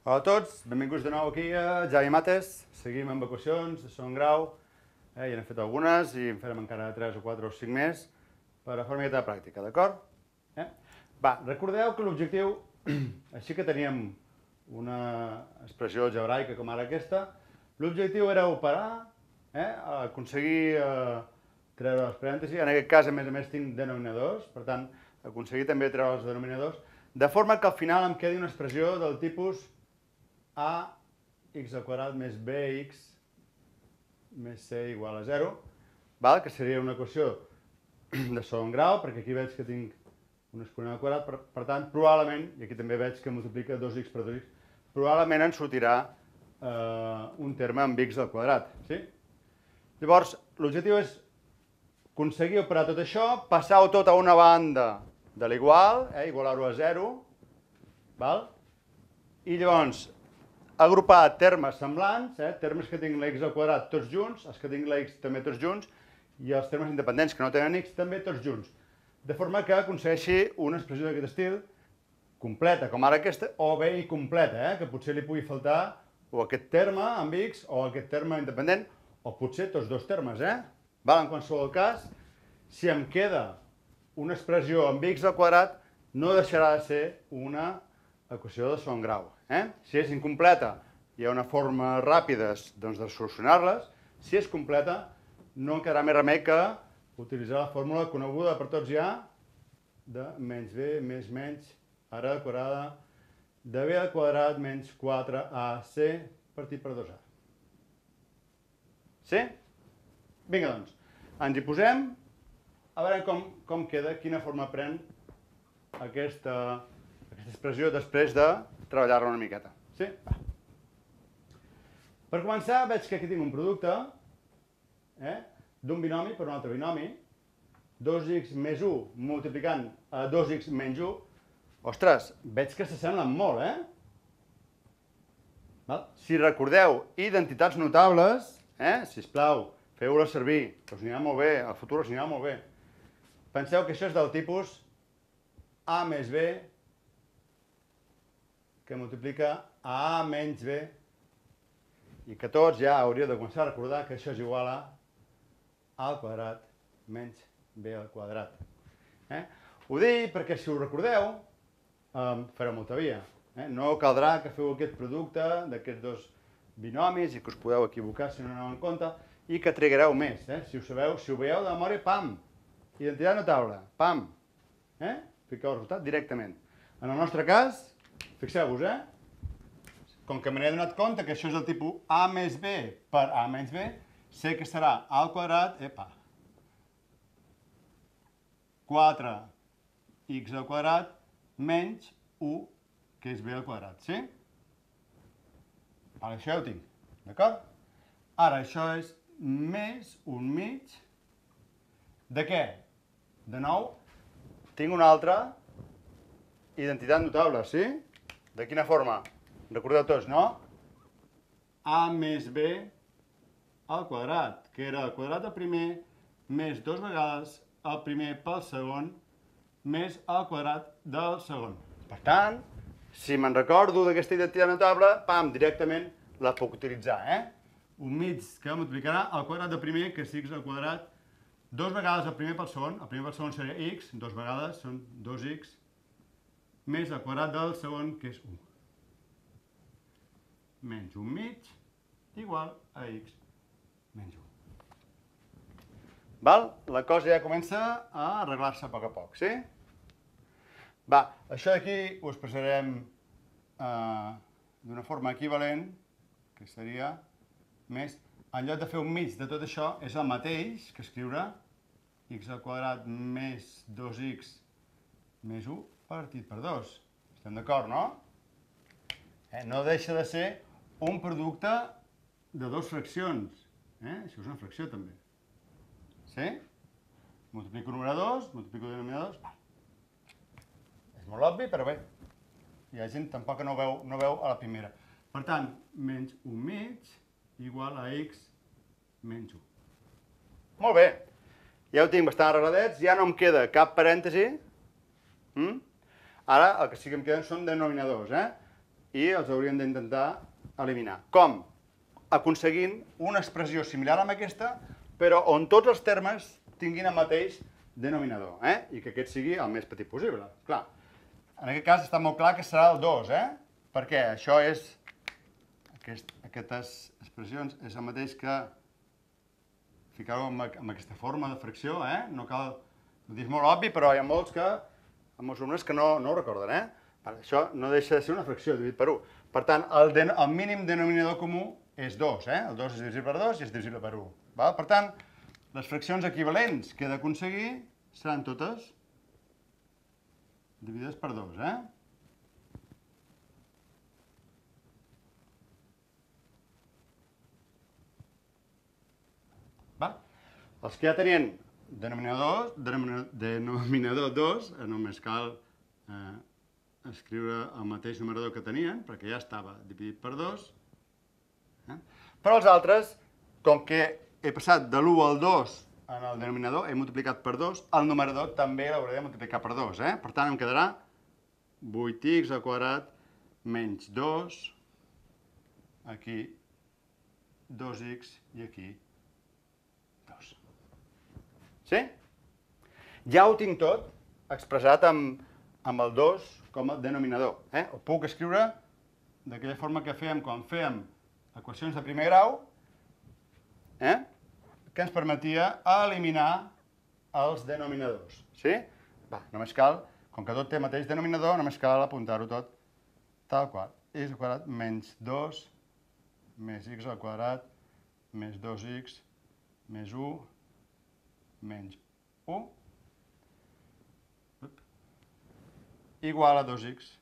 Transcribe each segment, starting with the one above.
Hola a tots, benvinguts de nou aquí a Javi Mates. Seguim amb equacions de segon grau, ja n'hem fet algunes i en farem encara 3 o 4 o 5 més per a fer una miqueta de pràctica, d'acord? Recordeu que l'objectiu, així que teníem una expressió algebraica com ara aquesta, l'objectiu era operar, aconseguir treure els parèntesis, en aquest cas a més tinc denominadors, per tant, aconseguir també treure els denominadors, de forma que al final em quedi una expressió del tipus ax al quadrat més bx més c igual a 0, que seria una equació de segon grau, perquè aquí veig que tinc un exponent al quadrat, per tant, probablement, i aquí també veig que multiplica 2x per 2x, probablement ens sortirà un terme amb x al quadrat. Llavors, l'objectiu és aconseguir operar tot això, passar-ho tot a una banda de l'igual, igualar-ho a 0, i llavors agrupar termes semblants, termes que tinc l'ex al quadrat tots junts, els que tinc l'ex també tots junts, i els termes independents que no tenen x també tots junts. De forma que aconsegueixi una expressió d'aquest estil, completa, com ara aquesta, o bé incompleta, que potser li pugui faltar o aquest terme amb x o aquest terme independent, o potser tots dos termes. En qualsevol cas, si em queda una expressió amb x al quadrat, no deixarà de ser una equació de segon grau. Si és incompleta, hi ha una forma ràpida de solucionar-les. Si és completa, no em quedarà més remei que utilitzar la fórmula coneguda per tots ja de menys b més menys a quadrada de b al quadrat menys 4ac partit per 2a. Sí? Vinga, doncs, ens hi posem, a veure com queda, quina forma pren aquesta expressió després de treballar-la una miqueta. Sí? Per començar, veig que aquí tinc un producte d'un binomi per un altre binomi, 2x més 1 multiplicant a 2x menys 1. Ostres, veig que s'assemblen molt, Si recordeu identitats notables, sisplau, feu-les servir, que us anirà molt bé, al futur us anirà molt bé. Penseu que això és del tipus a més b que multiplica a a menys b i que tots ja hauríeu de començar a recordar que això és igual a al quadrat menys b al quadrat. Ho dic perquè si ho recordeu fareu molta via. No caldrà que feu aquest producte d'aquests dos binomis i que us podeu equivocar si no aneu en compte i que trigareu més. Si ho sabeu, si ho veieu de memòria, pam! Identitat notable, pam! Fiqueu el resultat directament. En el nostre cas, fixeu-vos, com que me n'he donat compte que això és el tipus a més b per a menys b, sé que serà al quadrat, 4x al quadrat menys 1, que és b al quadrat, sí? Això ja ho tinc, d'acord? Ara, això és més 1 mig de què? De nou, tinc una altra identitat notable, sí? De quina forma? Recordeu tots, no? A més b al quadrat, que era el quadrat del primer més 2 vegades el primer pel segon més el quadrat del segon. Per tant, si me'n recordo d'aquesta identitat notable, pam, directament la puc utilitzar, 1 mig que multiplicarà el quadrat del primer, que és x al quadrat, 2 vegades el primer pel segon seria x, 2 vegades són 2x, més el quadrat del segon, que és 1. Menys 1 mig igual a x menys 1. La cosa ja comença a arreglar-se a poc a poc, sí? Això d'aquí ho expressarem d'una forma equivalent, que seria més, en lloc de fer un mig de tot això, és el mateix que escriure x al quadrat més 2x més 1 partit per 2. Estem d'acord, no? No deixa de ser un producte de dues fraccions. Això és una fracció, també. Sí? Multiplico numeradors, multiplico denominadors. És molt obvi, però bé. Hi ha gent tampoc que no veu a la primera. Per tant, menys 1 mig igual a x menys 1. Molt bé. Ja ho tinc bastant arregladets, ja no em queda cap parèntesi. Ara el que sí que em queden són denominadors. i els hauríem d'intentar eliminar. Com? Aconseguint una expressió similar a aquesta, però on tots els termes tinguin el mateix denominador, i que aquest sigui el més petit possible. Clar, en aquest cas està molt clar que serà el 2, perquè això és, aquestes expressions és el mateix que ficar-ho en aquesta forma de fracció, no cal dir molt obvi, però hi ha molts alumnes que no ho recorden, Això no deixa de ser una fracció dividit per 1. Per tant, el mínim denominador comú és 2, el 2 és divisible per 2 i és divisible per 1. Per tant, les fraccions equivalents que he d'aconseguir seran totes dividides per 2, Els que ja tenien denominador 2, només cal escriure el mateix numerador que tenien, perquè ja estava dividit per 2. Però els altres, com que he passat de l'1 al 2 en el denominador, he multiplicat per 2, el numerador també l'hauré de multiplicar per 2. Per tant, em quedarà 8x al quadrat menys 2, aquí 2x i aquí 2. Sí? Ja ho tinc tot expressat amb el 2 com a denominador. Ho puc escriure d'aquella forma que fèiem quan fèiem equacions de primer grau, que ens permetia eliminar els denominadors. Sí? Només cal, com que tot té el mateix denominador, només cal apuntar-ho tot tal qual. X al quadrat menys 2 més x al quadrat més 2x més 1 menys 1 igual a 2x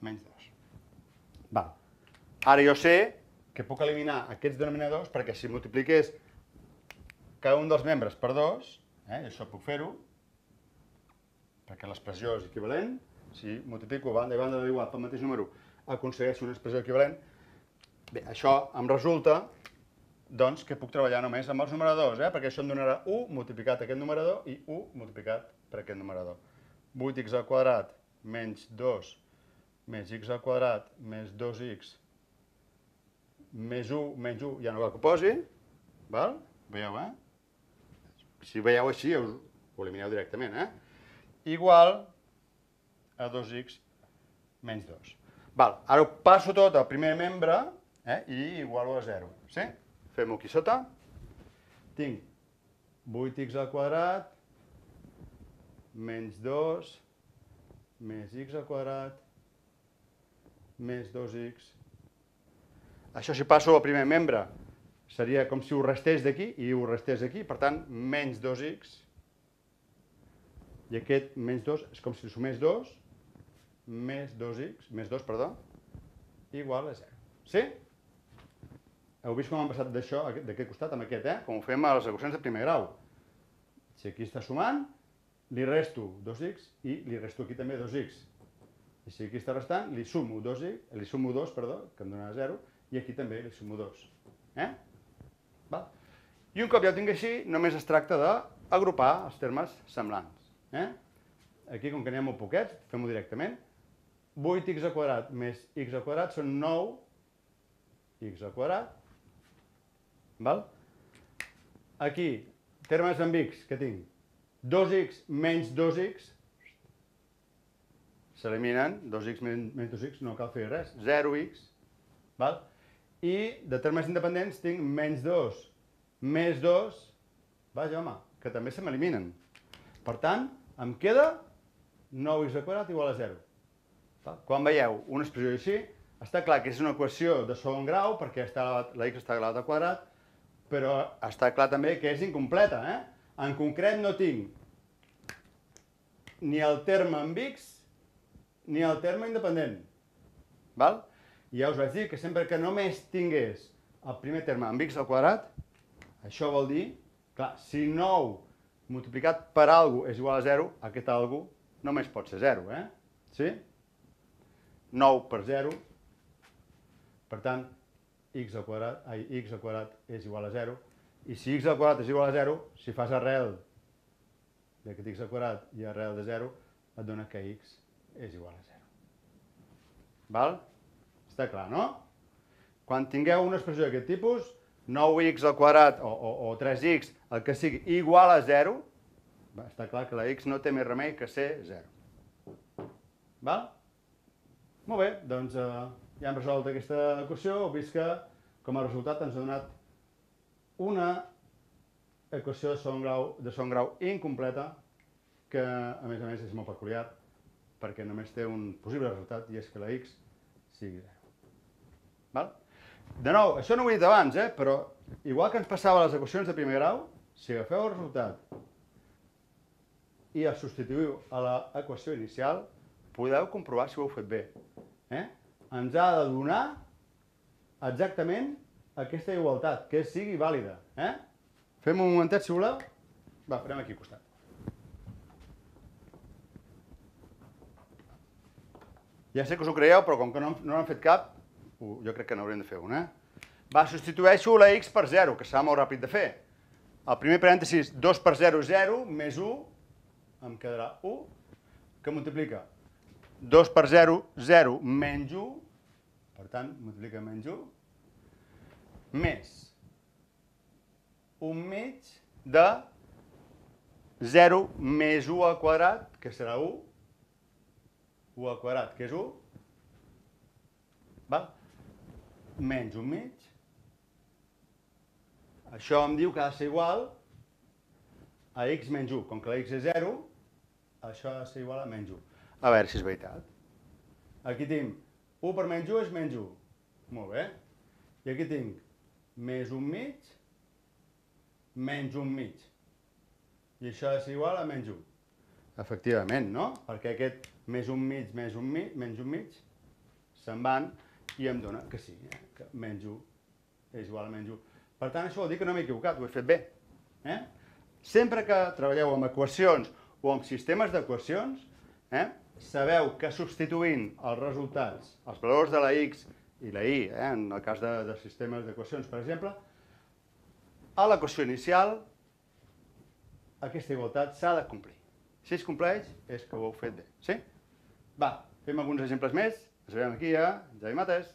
menys 2. Ara jo sé que puc eliminar aquests denominadors perquè si multipliqués cada un dels membres per 2, això puc fer-ho, perquè l'expressió és equivalent, si multiplico banda i banda igual pel mateix número, aconsegueixo una expressió equivalent. Bé, això em resulta doncs, que puc treballar només amb els numeradors, perquè això em donarà 1 multiplicat per aquest numerador i 1 multiplicat per aquest numerador. 8x al quadrat menys 2 més x al quadrat més 2x més 1, ja no cal que ho posi, veieu, Si veieu així, ho elimineu directament, igual a 2x menys 2. Ara ho passo tot al primer membre i igualo a 0. Fem-ho aquí sota. Tinc 8x al quadrat menys 2 més x al quadrat més 2x. Això si passo al primer membre seria com si ho restés d'aquí i ho restés aquí, per tant, menys 2x. I aquest menys 2 és com si sumés 2 més 2x, més 2, perdó, igual a 0. Sí? Heu vist com hem passat d'això, d'aquest costat, amb aquest, com ho fem a les equacions de primer grau. Si aquí està sumant, li resto 2x i li resto aquí també 2x. I si aquí està restant, li sumo 2, que em donarà 0, i aquí també li sumo 2. I un cop ja ho tinc així, només es tracta d'agrupar els termes semblants. Aquí, com que n'hi ha molt poquets, fem-ho directament. 8x al quadrat més x al quadrat són 9x al quadrat. Aquí, termes amb x, què tinc? 2x menys 2x s'eliminen, 2x menys 2x no cal fer res, 0x. I de termes independents tinc menys 2 més 2, vaja home, que també se m'eliminen. Per tant, em queda 9x al quadrat igual a 0. Quan veieu una expressió així, està clar que és una equació de segon grau perquè la x està elevada al quadrat, però està clar també que és incompleta. En concret no tinc ni el terme amb x ni el terme independent. I ja us vaig dir que sempre que només tingués el primer terme amb x al quadrat, això vol dir, clar, si 9 multiplicat per alguna és igual a 0, aquest alguna només pot ser 0, Sí? 9 per 0, per tant, x al quadrat és igual a 0, i si x al quadrat és igual a 0, si fas arrel d'aquest x al quadrat i arrel de 0, et dona que x és igual a 0. Val? Està clar, no? Quan tingueu una expressió d'aquest tipus, 9x al quadrat o 3x, el que sigui, igual a 0, està clar que la x no té més remei que ser 0. Val? Molt bé, doncs ja hem resolt aquesta equació. Heu vist que, com a resultat, ens ha donat una equació de segon grau incompleta, que, a més, és molt peculiar, perquè només té un possible resultat, i és que la x sigui 0. Val? De nou, això no ho he dit abans, però igual que ens passava a les equacions de primer grau, si agafeu el resultat i el substituïu a l'equació inicial, podeu comprovar si ho heu fet bé. Ens ha de donar exactament aquesta igualtat, que sigui vàlida. Fem un momentet, si voleu. Va, farem aquí al costat. Ja sé que us ho creieu, però com que no n'han fet cap, jo crec que n'haurem de fer un, Va, substitueixo la x per 0, que serà molt ràpid de fer. El primer parèntesis, 2 per 0, 0, més 1, em quedarà 1, que multiplica 2 per 0, 0, menys 1, per tant, multiplica menys 1, més 1 mig de 0 més 1 al quadrat, que serà 1, 1 al quadrat, que és 1, val? Menys 1 mig. Això em diu que ha de ser igual a x menys 1. Com que la x és 0, això ha de ser igual a menys 1. A veure si és veritat. Aquí tinc 1 per menys 1 és menys 1. Molt bé. I aquí tinc més 1 mig, menys 1 mig. I això ha de ser igual a menys 1. Efectivament, no? Perquè aquest més 1 mig, menys 1 mig, se'n van i em dona que sí, que menys 1 és igual a menys 1. Per tant, això vol dir que no m'he equivocat, ho he fet bé. Sempre que treballeu amb equacions o amb sistemes d'equacions, sabeu que substituint els resultats, els valors de la x i la y, en el cas de sistemes d'equacions, per exemple, a l'equació inicial, aquesta igualtat s'ha de complir. Si es compleix, és que ho heu fet bé. Sí? Va, fem alguns exemples més. Ens veiem aquí a Jai Mates.